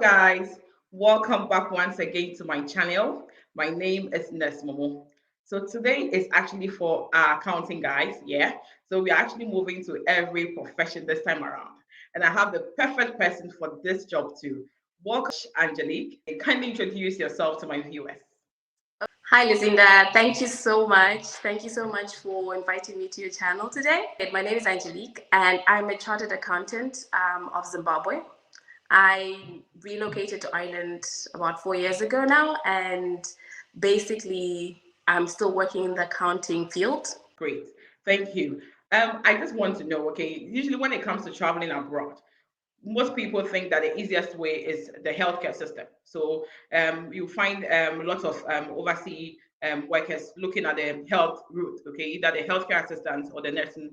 guys, welcome back once again to my channel. My name is Nurse Momo. So today is actually for our accounting guys, yeah. So we're actually moving to every profession this time around. And I have the perfect person for this job too. Welcome, Angelique. Kindly introduce yourself to my viewers. Hi, Lucinda. Thank you so much. Thank you so much for inviting me to your channel today. My name is Angelique, and I'm a chartered accountant of Zimbabwe. I relocated to Ireland about 4 years ago now, and basically, I'm still working in the accounting field. Great, thank you. I just want to know, okay, usually when it comes to traveling abroad, most people think that the easiest way is the healthcare system. So you find lots of overseas workers looking at the health route, okay, either the healthcare assistants or the nursing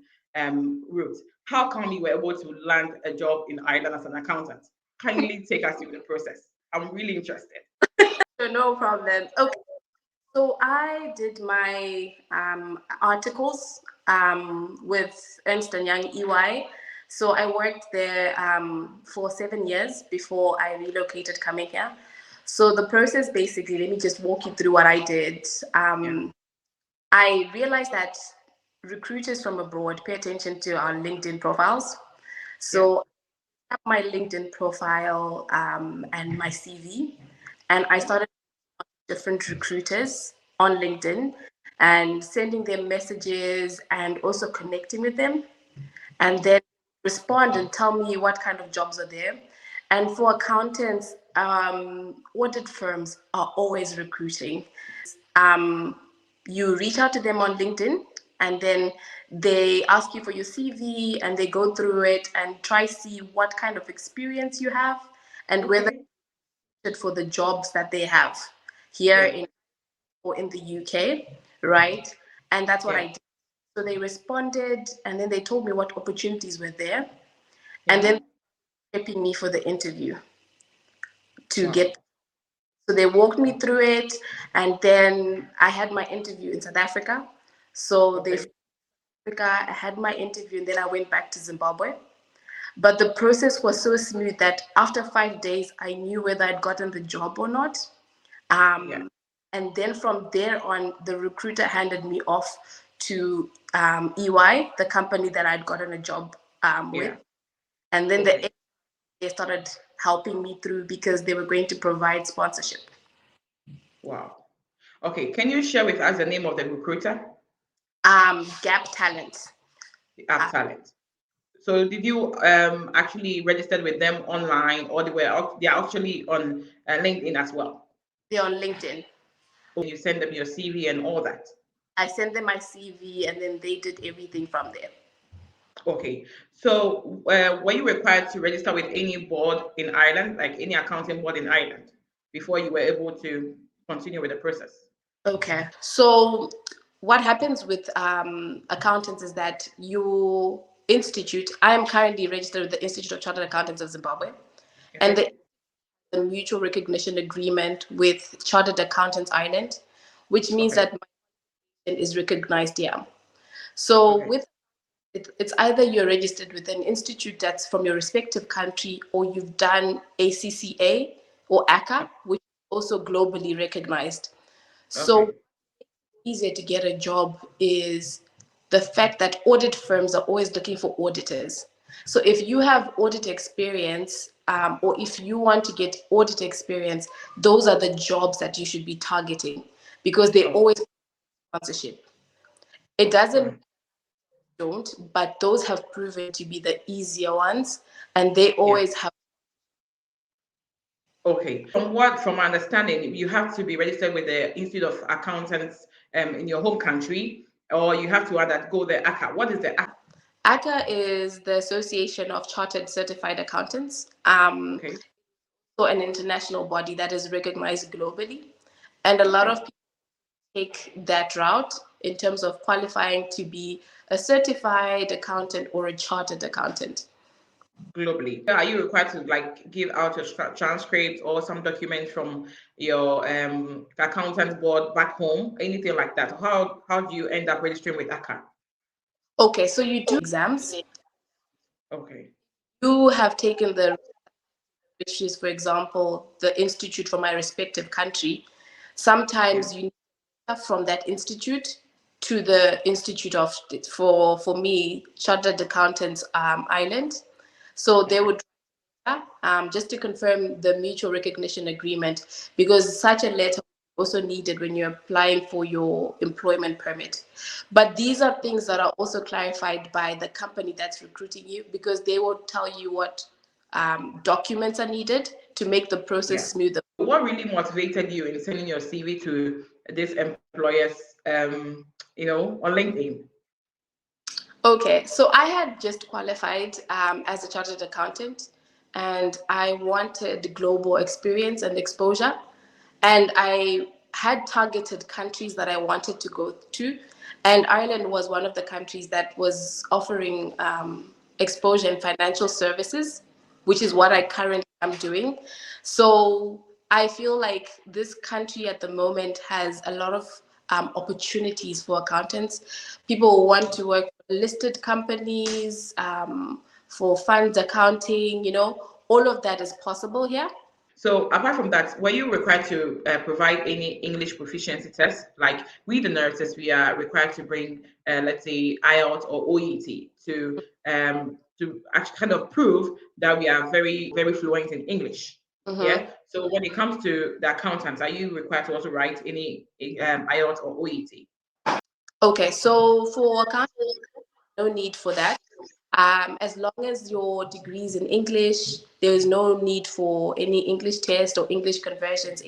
route. How come you were able to land a job in Ireland as an accountant? Kindly take us through the process. I'm really interested. No problem. Okay. So I did my articles with Ernst& Young EY. So I worked there for 7 years before I relocated coming here. So the process basically, let me just walk you through what I did. I realized that recruiters from abroad pay attention to our LinkedIn profiles. So I have my LinkedIn profile and my CV, and I started different recruiters on LinkedIn and sending them messages and also connecting with them, and then respond and tell me what kind of jobs are there. And for accountants, audit firms are always recruiting. You reach out to them on LinkedIn, and then they ask you for your CV, and they go through it and try see what kind of experience you have and whether for the jobs that they have here in the UK, right? And that's what I did. So they responded, and then they told me what opportunities were there, and then prepping me for the interview to get. So they walked me through it, and then I had my interview in South Africa. So I had my interview, and then I went back to Zimbabwe. But the process was so smooth that after 5 days, I knew whether I'd gotten the job or not. And then from there on, the recruiter handed me off to EY, the company that I'd gotten a job with. And then they started helping me through because they were going to provide sponsorship. Wow. Okay, can you share with us the name of the recruiter? Gap Talent. Gap Talent. So did you actually register with them online, or they are actually on LinkedIn as well? They're on LinkedIn. You send them your CV and all that? I sent them my CV, and then they did everything from there. Okay. So were you required to register with any board in Ireland, like any accounting board in Ireland, before you were able to continue with the process? Okay. So what happens with accountants is that you institute, I am currently registered with the Institute of Chartered Accountants of Zimbabwe, and the mutual recognition agreement with Chartered Accountants Ireland, which means that my is recognized here. So with it's either you're registered with an institute that's from your respective country, or you've done ACCA or ACCA, which is also globally recognized. So easier to get a job is the fact that audit firms are always looking for auditors. So if you have audit experience, or if you want to get audit experience, those are the jobs that you should be targeting, because they always sponsorship. It doesn't but those have proven to be the easier ones, and they always have. Okay. From my understanding, you have to be registered with the Institute of Accountants in your home country, or you have to go the ACCA. What is the ACCA? ACCA is the Association of Chartered Certified Accountants. So an international body that is recognized globally, and a lot of people take that route in terms of qualifying to be a certified accountant or a chartered accountant. Globally, are you required to give out a transcript or some documents from your accountant board back home, anything like that? How do you end up registering with ACCA? Okay, so you do exams. Okay. You have taken the which is, for example, the institute for my respective country, sometimes you need stuff from that institute to the institute of, for me, Chartered Accountants Ireland. So they would just to confirm the mutual recognition agreement, because such a letter also needed when you're applying for your employment permit. But these are things that are also clarified by the company that's recruiting you, because they will tell you what documents are needed to make the process Yeah. smoother. What really motivated you in sending your CV to this employers, on LinkedIn? Okay, so I had just qualified as a chartered accountant, and I wanted global experience and exposure. And I had targeted countries that I wanted to go to. And Ireland was one of the countries that was offering exposure in financial services, which is what I currently am doing. So I feel like this country at the moment has a lot of opportunities for accountants. People want to work for listed companies, for funds accounting, all of that is possible here. So apart from that, were you required to provide any English proficiency tests? Like we, the nurses, we are required to bring, let's say, IELTS or OET to actually kind of prove that we are very, very fluent in English. Mm-hmm. Yeah. So when it comes to the accountants, are you required to also write any IELTS or OET? Okay, so for accounting, no need for that. As long as your degree is in English, there is no need for any English test or English conversions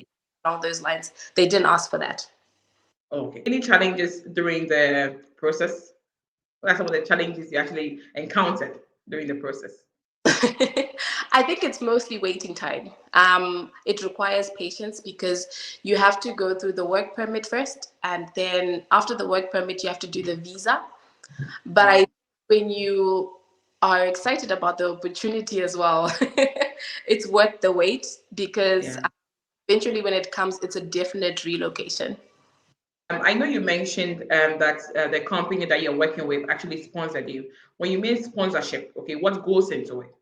along those lines. They didn't ask for that. Okay. Any challenges during the process? What are some of the challenges you actually encountered during the process? I think it's mostly waiting time. It requires patience because you have to go through the work permit first, and then after the work permit, you have to do the visa. But Yeah. when you are excited about the opportunity as well, it's worth the wait, because Yeah. eventually when it comes, it's a definite relocation. I know you mentioned that the company that you're working with actually sponsored you. When you mean sponsorship, okay, what goes into it?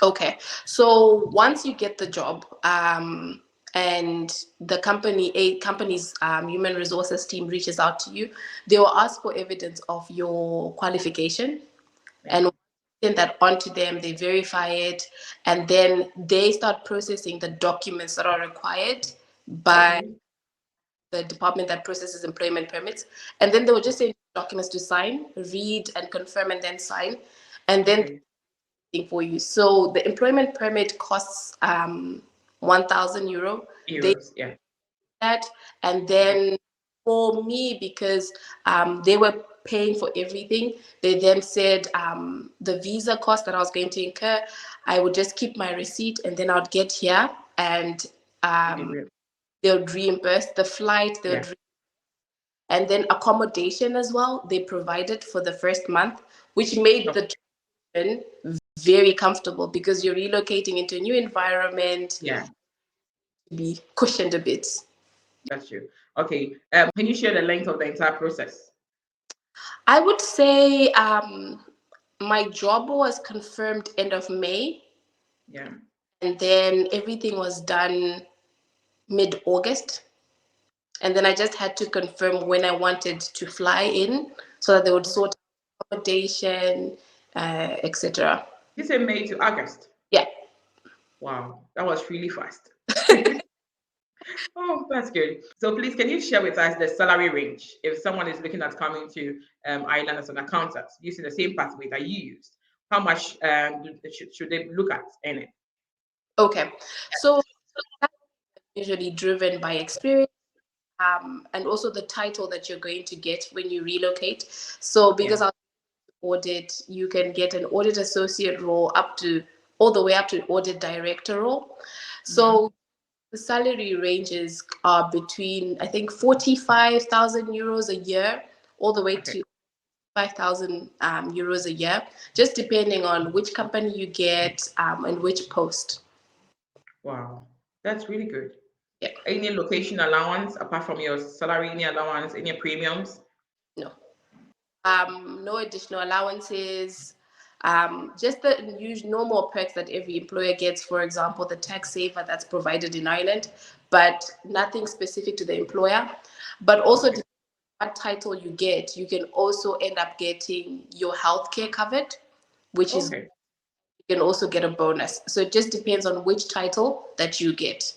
Okay, so once you get the job, and the company's human resources team reaches out to you, they will ask for evidence of your qualification, Yeah. and send that onto them. They verify it, and then they start processing the documents that are required by Okay. the department that processes employment permits, and then they will just send documents to sign, read, and confirm, and then sign, and then Okay. for you. So the employment permit costs 1,000 euro. They Euros. Yeah. that, and then for me, because they were paying for everything, they then said the visa cost that I was going to incur, I would just keep my receipt, and then I'd get here, and Okay. Great. they would reimburse the flight. Yeah. And then accommodation as well. They provided for the first month, which made Okay. the transition very comfortable, because you're relocating into a new environment, Yeah. to be cushioned a bit. That's true. Okay. Can you share the length of the entire process? I would say my job was confirmed end of May, Yeah. and then everything was done mid-August. And then I just had to confirm when I wanted to fly in, so that they would Okay. sort accommodation, etc. You say May to August. Yeah. Wow, that was really fast. Oh, that's good. So please, can you share with us the salary range if someone is looking at coming to Ireland as an accountant using the same pathway that you used? How much should they look at in it? Okay. So that's usually driven by experience, and also the title that you're going to get when you relocate. So Yeah. because I audit, you can get an audit associate role up to all the way up to audit director role. Hmm. So the salary ranges are between, I think, 45,000 euros a year, all the way Okay. to 5,000 euros a year, just depending on which company you get, and which post. Wow, that's really good. Yeah, Any location allowance apart from your salary? Any allowance? Any premiums? no. No additional allowances. just the usual normal perks that every employer gets, for example, the tax saver that's provided in Ireland, but nothing specific to the employer. But also, Okay. depending on what title you get, you can also end up getting your healthcare covered, which is Okay. you can also get a bonus. So it just depends on which title that you get.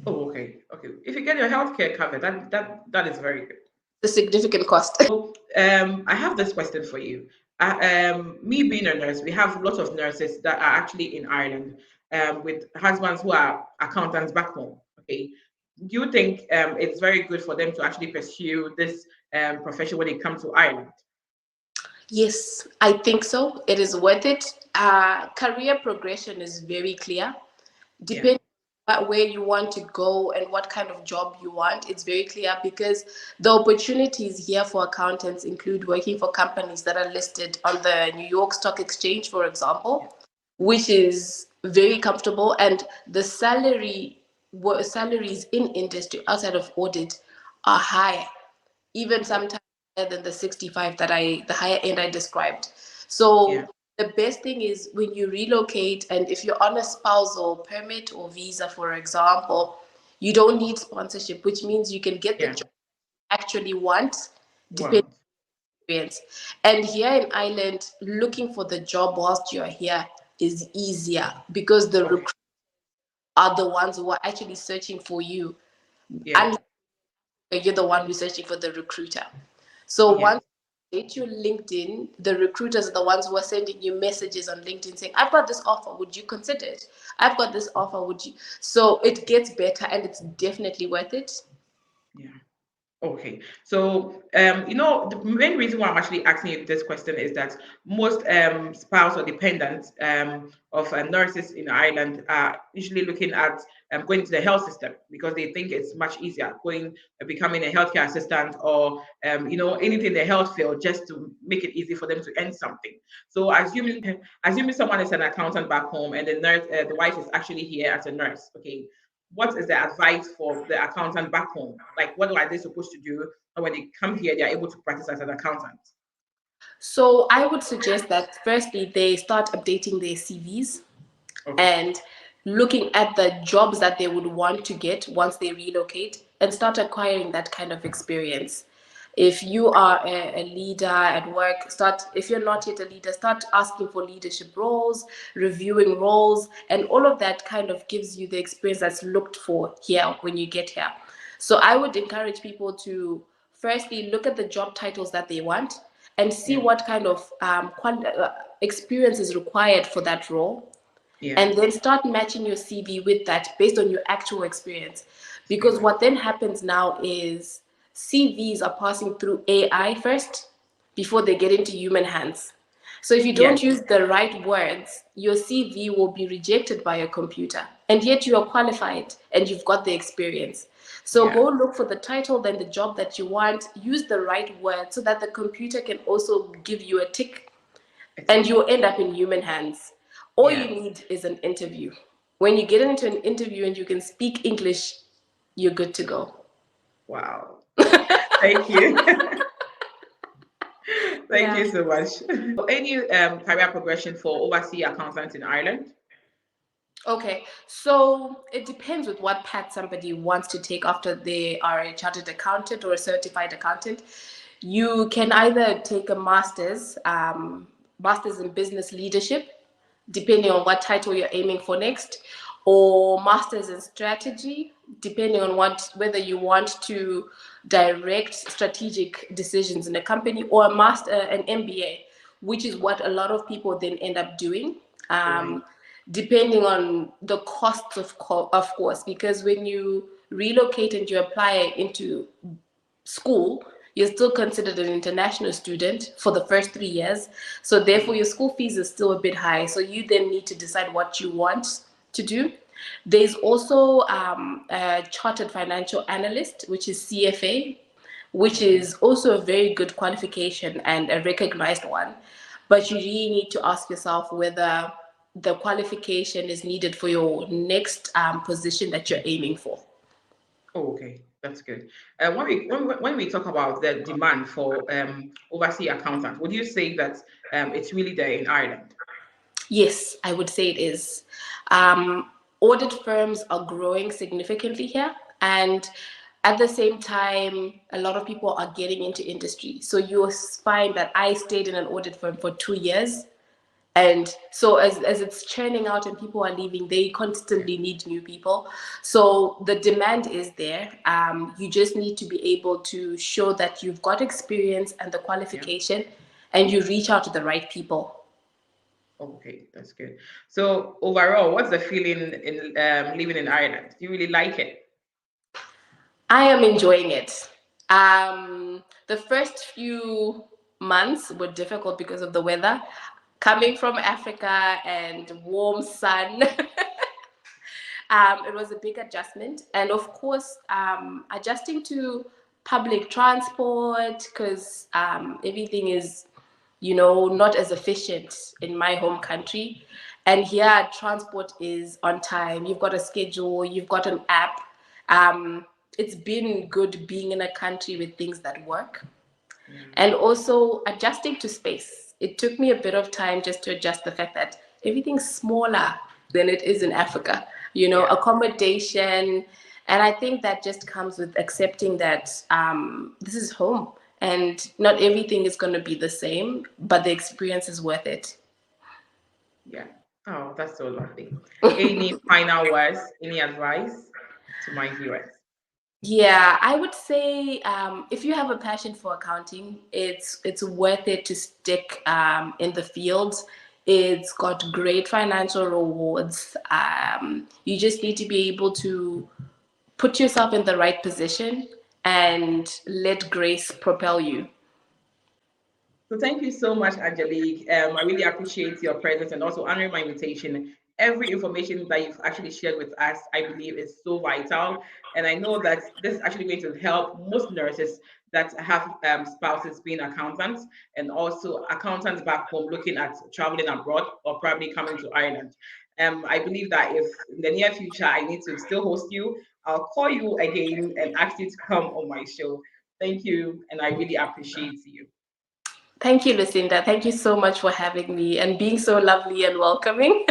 Oh, okay. Okay. If you get your healthcare covered, that is very good. The significant cost. So, I have this question for you. Me being a nurse, we have lots of nurses that are actually in Ireland, with husbands who are accountants back home. Okay. Do you think it's very good for them to actually pursue this profession when it comes to Ireland? Yes, I think so. It is worth it. Career progression is very clear. Yeah. Depending on where you want to go and what kind of job you want, it's very clear because the opportunities here for accountants include working for companies that are listed on the New York Stock Exchange, for Yeah. example, which is very comfortable, and the salaries in industry outside of audit are high, even sometimes higher than the 65 the higher end I described. Yeah. So the best thing is when you relocate, and if you're on a spousal permit or visa, for example, you don't need sponsorship, which means you can get the Yeah. job you actually want, depending Well. on experience. And here in Ireland, looking for the job whilst you're here is easier because the Okay. recruiters are the ones who are actually searching for you, Yeah. and you're the one who's searching for the recruiter. So Yeah. once you get your LinkedIn, the recruiters are the ones who are sending you messages on LinkedIn saying, I've got this offer, would you consider it? I've got this offer, would you? So it gets better and it's definitely worth it. Yeah. Okay, so the main reason why I'm actually asking you this question is that most spouse or dependents of nurses in Ireland are usually looking at going to the health system because they think it's much easier going becoming a healthcare assistant or anything in the health field just to make it easy for them to earn something. So assuming someone is an accountant back home and the wife is actually here as a nurse, okay, what is the advice for the accountant back home? Like, what are they supposed to do? And when they come here, they're able to practice as an accountant. So I would suggest that firstly, they start updating their CVs Okay. and looking at the jobs that they would want to get once they relocate and start acquiring that kind of experience. If you are a leader at work, start, if you're not yet a leader, start asking for leadership roles, reviewing roles, and all of that kind of gives you the experience that's looked for here when you get here. So I would encourage people to firstly look at the job titles that they want and see Yeah. what kind of experience is required for that role, Yeah. and then start matching your CV with that based on your actual experience. Because Experience. what then happens now is CVs are passing through AI first before they get into human hands. So if you Yes. don't use the right words, your CV will be rejected by a computer. And yet you are qualified and you've got the experience. So Yeah. go look for the title, then the job that you want, use the right word so that the computer can also give you a tick and Ethic. you'll end up in human hands. All Yeah. you need is an interview. When you get into an interview and you can speak English, you're good to go. Wow. Thank you. Thank Yeah. you so much. Any career progression for overseas accountants in Ireland? Okay, so it depends with what path somebody wants to take after they are a chartered accountant or a certified accountant. You can either take a master's in business leadership, depending on what title you're aiming for next, or master's in strategy, depending on whether you want to direct strategic decisions in a company, or an MBA, which is what a lot of people then end up doing. Right. Um, Depending on the costs of course, because when you relocate and you apply into school, you're still considered an international student for the first 3 years. So therefore, your school fees is still a bit high. So you then need to decide what you want to do. There's also a chartered financial analyst, which is CFA, which Okay. is also a very good qualification and a recognized one. But you really need to ask yourself whether the qualification is needed for your next position that you're aiming for. Oh, okay. That's good. When we talk about the demand for overseas accountant, would you say that it's really there in Ireland? Yes, I would say it is. Audit firms are growing significantly here, and at the same time, a lot of people are getting into industry. So you'll find that I stayed in an audit firm for 2 years. And so as it's churning out and people are leaving, they Yeah, constantly need new people. So the demand is there. You just need to be able to show that you've got experience and the yeah. qualification, and you reach out to the right people. Okay, that's good. So overall, what's the feeling in living in Ireland? Do you really like it? I am enjoying it. The first few months were difficult because of the weather. Coming from Africa and warm sun, it was a big adjustment. And of course, adjusting to public transport because everything is, not as efficient in my home country. And here, transport is on time. You've got a schedule, you've got an app. Um, it's been good being in a country with things that work. Yeah, And also adjusting to space. It took me a bit of time just to adjust the fact that everything's smaller than it is in Africa, yeah, accommodation. And I think that just comes with accepting that this is home and not everything is going to be the same, but the experience is worth it. yeah. Oh, that's so lovely. Any final words? Any advice to my viewers? Yeah, I would say if you have a passion for accounting, it's worth it to stick in the field. It's got great financial rewards. You just need to be able to put yourself in the right position and let grace propel you. So thank you so much, Angelique. I really appreciate your presence and also honoring my invitation. Every information that you've actually shared with us, I believe, is so vital. And I know that this is actually going to help most nurses that have spouses being accountants and also accountants back home looking at traveling abroad or probably coming to Ireland. I believe that if in the near future I need to still host you, I'll call you again and ask you to come on my show. Thank you, and I really appreciate you. Thank you, Lucinda. Thank you so much for having me and being so lovely and welcoming.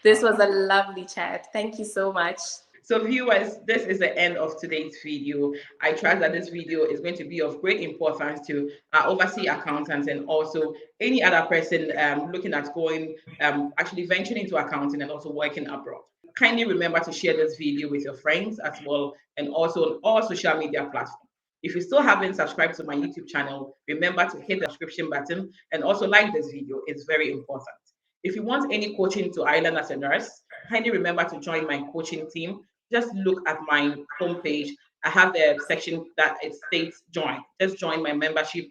This was a lovely chat. Thank you so much. So viewers, this is the end of today's video. I trust that this video is going to be of great importance to our overseas accountants and also any other person looking at going, actually venturing into accounting and also working abroad. Kindly remember to share this video with your friends as well and also on all social media platforms. If you still haven't subscribed to my YouTube channel, remember to hit the subscription button and also like this video. It's very important. If you want any coaching to Ireland as a nurse, kindly remember to join my coaching team. Just look at my homepage. I have the section that it states join. Just join my membership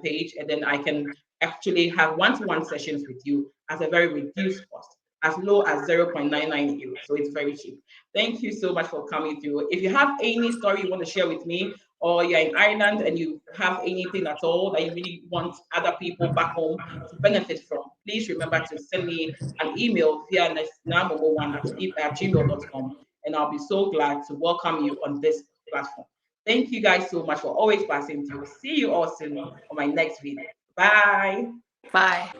page, and then I can actually have one-to-one sessions with you at a very reduced cost, as low as 0.99 euros. So it's very cheap. Thank you so much for coming through. If you have any story you want to share with me, or you're in Ireland and you have anything at all that you really want other people back home to benefit from, please remember to send me an email via namomo1 at gmail.com, and I'll be so glad to welcome you on this platform. Thank you guys so much for always passing through. See you all soon on my next video. Bye. Bye.